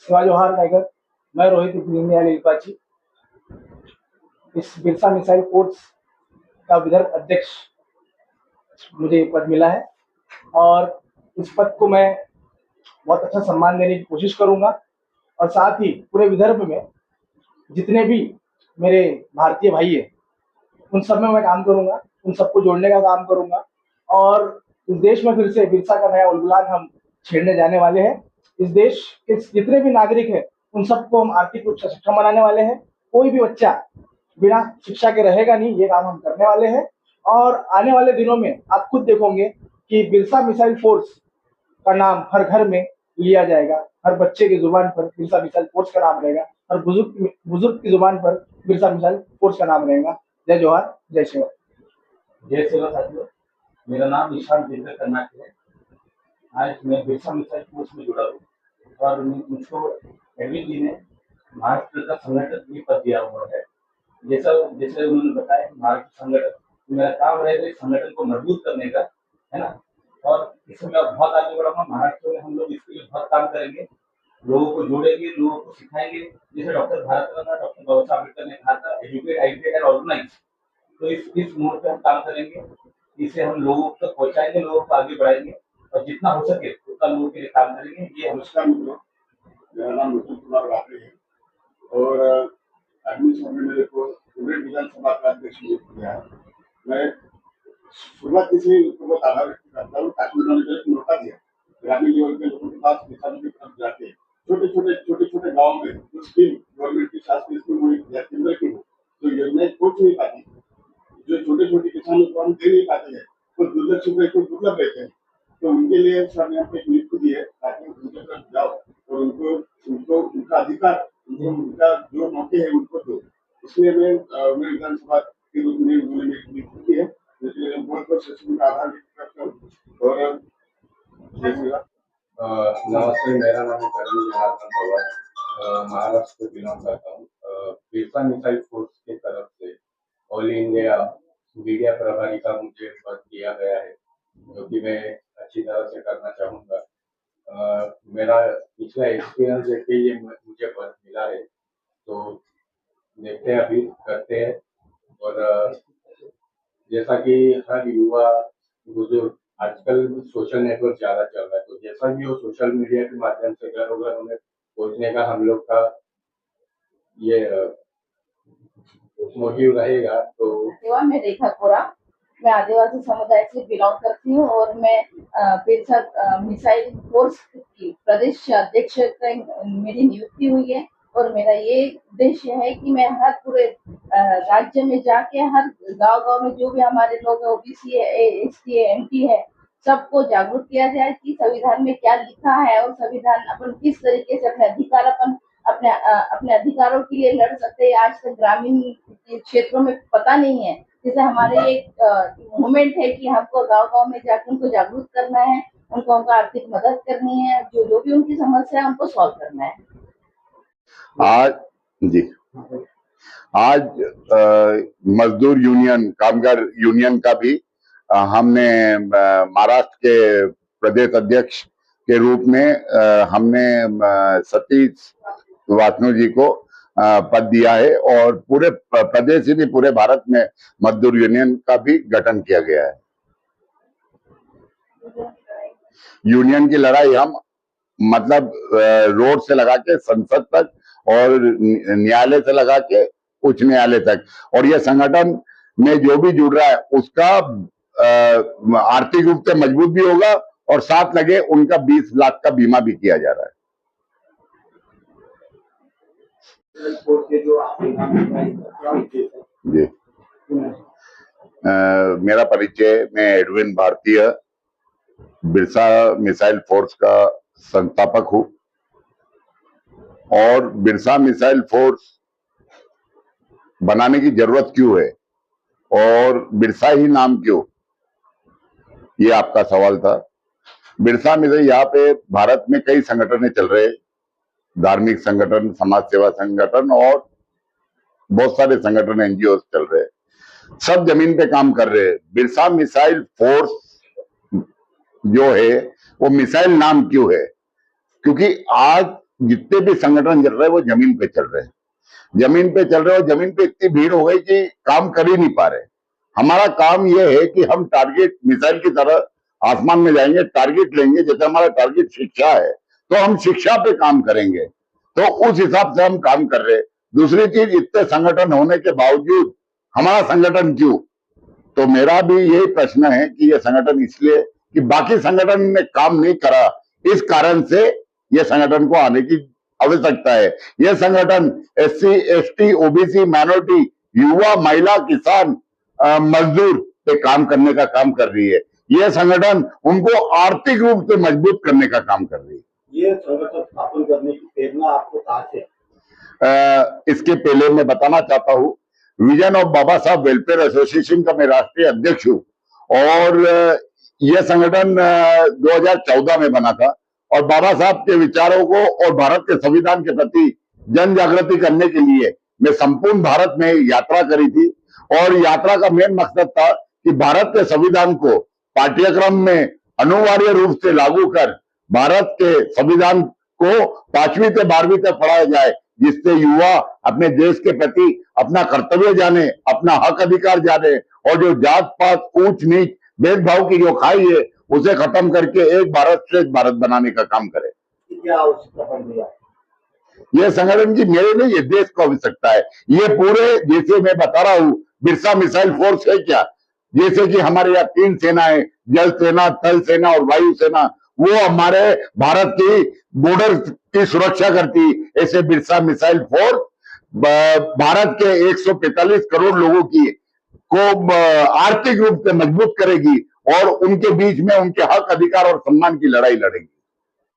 शिवा जोहार टाइगर। मैं रोहित दीनदयाल लिपाची, इस बिरसा मिसाइल फोर्स का विदर्भ अध्यक्ष मुझे पद मिला है और इस पद को मैं बहुत अच्छा सम्मान देने की कोशिश करूंगा और साथ ही पूरे विदर्भ में जितने भी मेरे भारतीय भाई हैं उन सब में मैं काम करूंगा, उन सबको जोड़ने का काम करूंगा और इस देश में फिर से बिरसा का नया उलगुलान हम छेड़ने जाने वाले हैं। इस देश के जितने भी नागरिक हैं उन सबको हम आर्थिक रूप से सक्षम बनाने वाले हैं। कोई भी बच्चा बिना शिक्षा के रहेगा नहीं, ये काम हम करने वाले हैं और आने वाले दिनों में आप खुद देखोगे कि बिरसा मिसाइल फोर्स का नाम हर घर में लिया जाएगा, हर बच्चे की जुबान पर बिरसा मिसाइल फोर्स का नाम रहेगा, हर बुजुर्ग की जुबान पर बिरसा मिसाइल फोर्स का नाम रहेगा। जय जोहार, जय शिवा। जय शिवा साथियों, मेरा नाम निशांत जिंदर कर्नाटक है। आज मैं बिरसा मिसाइल फोर्स में जुड़ा हूँ और मुझको एडमिन जी ने महाराष्ट्र का संगठन भी पद दिया हुआ है। जैसे उन्होंने बताया महाराष्ट्र संगठन, मेरा काम रहेगा इस संगठन को मजबूत करने का, है ना। और इसमें मैं बहुत आगे बढ़ूंगा। महाराष्ट्र में हम लोग इसके लिए बहुत काम करेंगे, लोगों को जोड़ेंगे, लोगों को सिखाएंगे। जैसे डॉक्टर बाबा साहब अम्बेडकर ने कहा था, एजुकेट, एजुकेट एंड ऑर्गेनाइज। तो इस मोड पे हम काम करेंगे, इसे हम लोगों तक पहुंचाएंगे, लोगों को आगे बढ़ाएंगे और जितना हो सके उतना लोगों के लिए काम करेंगे। ये नमस्कार मित्रों, मेरा नाम मुकुल कुमार राठे है और आदमी समय मेरे को पूरे विधानसभा का अध्यक्ष नियुक्त किया है। मैं शुरुआत से बहुत आभार व्यक्त करता हूँ ताकि उन्होंने एक मौका दिया ग्रामीण लेवल के लोगों के पास किसानों की तरफ जाके छोटे छोटे गाँव में जो स्कीम गवर्नमेंट की शासकीय स्कीम हुई या केंद्र की हो, जो योजनाएं पहुंच नहीं पाती, जो छोटे किसानों को हम दे नहीं पाते हैं, तो दुर्लक्षित रहते, दुर्लभ रहते हैं, तो उनके लिए सर ने हमको एक नियुक्ति दी है ताकि उनके तरफ जाओ और उनको उनका अधिकार, उनका जो मौके है उनको दो। इसलिए मैं विधानसभा के रूप में उन्होंने नियुक्ति की है, इसलिए बहुत बहुत सचिव का आभार व्यक्त करता हूँ और जय श्री राम। नमस्ते, मेरा नाम है करण जनार्दन पवार, महाराष्ट्र से बिलोंग करता हूँ। बिरसा मिसाइल फोर्स की तरफ से ऑल इंडिया मीडिया प्रभारी का मुझे पद दिया गया है, जो कि मैं अच्छी तरह से करना चाहूँगा। मेरा पिछला एक्सपीरियंस है कि ये मुझे पद मिला है, तो देखते हैं, अभी करते हैं। और जैसा कि हर युवा बुजुर्ग आजकल सोशल नेटवर्क ज्यादा चल रहा है, तो जैसा भी हो सोशल मीडिया के माध्यम से घरों घर उन्हें पहुंचने का हम लोग का ये मोटिव रहेगा। तो मैं रेखा कोरा, मैं आदिवासी समुदाय से बिलोंग करती हूँ और मैं बिरसा मिसाइल फोर्स की प्रदेश अध्यक्ष मेरी नियुक्ति हुई है और मेरा ये उद्देश्य है कि मैं हर पूरे राज्य में जाके हर गांव में जो भी हमारे लोग ओबीसी है, एसटी है, एमटी है, सबको जागरूक किया जाए कि संविधान में क्या लिखा है और संविधान अपन किस तरीके से अपने अधिकारों के लिए लड़ सकते हैं। आज तक ग्रामीण क्षेत्रों में पता नहीं है। जैसे हमारे एक मूवमेंट है कि हमको गांव में जाकर उनको जागरूक करना है, उनको आर्थिक मदद करनी है, जो भी उनकी समस्या है उनको सॉल्व करना है। आज मजदूर यूनियन, कामगार यूनियन का भी हमने महाराष्ट्र के प्रदेश अध्यक्ष के रूप में हमने सतीश वासनू जी को पद दिया है और पूरे प्रदेश ही नहीं पूरे भारत में मजदूर यूनियन का भी गठन किया गया है। यूनियन की लड़ाई हम मतलब रोड से लगा के संसद तक और न्यायालय से लगा के उच्च न्यायालय तक, और यह संगठन में जो भी जुड़ रहा है उसका आर्थिक रूप से मजबूत भी होगा और साथ लगे उनका 20 लाख का बीमा भी किया जा रहा है। जी, मेरा परिचय, मैं एडविन भारतीय बिरसा मिसाइल फोर्स का संस्थापक हूं और बिरसा मिसाइल फोर्स बनाने की जरूरत क्यों है और बिरसा ही नाम क्यों, ये आपका सवाल था। बिरसा मिसाइल, यहाँ पे भारत में कई संगठन चल रहे हैं, धार्मिक संगठन, समाज सेवा संगठन और बहुत सारे संगठन एनजीओ चल रहे हैं, सब जमीन पे काम कर रहे हैं। बिरसा मिसाइल फोर्स जो है वो मिसाइल नाम क्यों है, क्योंकि आज जितने भी संगठन चल रहे हैं वो जमीन पे चल रहे हैं, जमीन पे चल रहे हो। जमीन पे इतनी भीड़ हो गई कि काम कर ही नहीं पा रहे। हमारा काम ये है कि हम टारगेट मिसाइल की तरह आसमान में जाएंगे, टारगेट लेंगे। जैसे हमारा टारगेट शिक्षा है तो हम शिक्षा पे काम करेंगे, तो उस हिसाब से हम काम कर रहे हैं। दूसरी चीज, इतने संगठन होने के बावजूद हमारा संगठन क्यों? तो मेरा भी यही प्रश्न है कि ये संगठन इसलिए कि बाकी संगठन ने काम नहीं करा, इस कारण से ये संगठन को आने की आवश्यकता है। यह संगठन SC, ST, OBC, माइनॉरिटी, युवा, महिला, किसान, मजदूर पे काम करने का काम कर रही है। यह संगठन उनको आर्थिक रूप से मजबूत करने का काम कर रही है। ये संगठन स्थापन करने की प्रेरणा आपको कहां से? इसके पहले मैं बताना चाहता हूं, विजन ऑफ बाबा साहब वेलफेयर एसोसिएशन का मैं राष्ट्रीय अध्यक्ष हूं और यह संगठन 2014 में बना था और बाबा साहब के विचारों को और भारत के संविधान के प्रति जन जागृति करने के लिए मैं संपूर्ण भारत में यात्रा करी थी। और यात्रा का मेन मकसद था कि भारत के संविधान को पाठ्यक्रम में अनिवार्य रूप से लागू कर भारत के संविधान को 5वीं से 12वीं तक पढ़ाया जाए, जिससे युवा अपने देश के प्रति अपना कर्तव्य जाने, अपना हक अधिकार जाने और जो जात पात, ऊंच नीच, भेदभाव की जो खाई है उसे खत्म करके एक भारत श्रेष्ठ भारत बनाने का काम करे। क्या आवश्यकता पड़ रही है? यह संगठन की मेरे नहीं, ये देश को आवश्यकता है। ये पूरे, जैसे मैं बता रहा हूं, बिरसा मिसाइल फोर्स है क्या, जैसे कि हमारे यहाँ 3 सेनाएं, जल सेना, थल सेना और वायु सेना, वो हमारे भारत की बॉर्डर की सुरक्षा करती। ऐसे बिरसा मिसाइल फोर्स भारत के 145 करोड़ लोगों की को आर्थिक रूप से मजबूत करेगी और उनके बीच में उनके हक, अधिकार और सम्मान की लड़ाई लड़ेगी।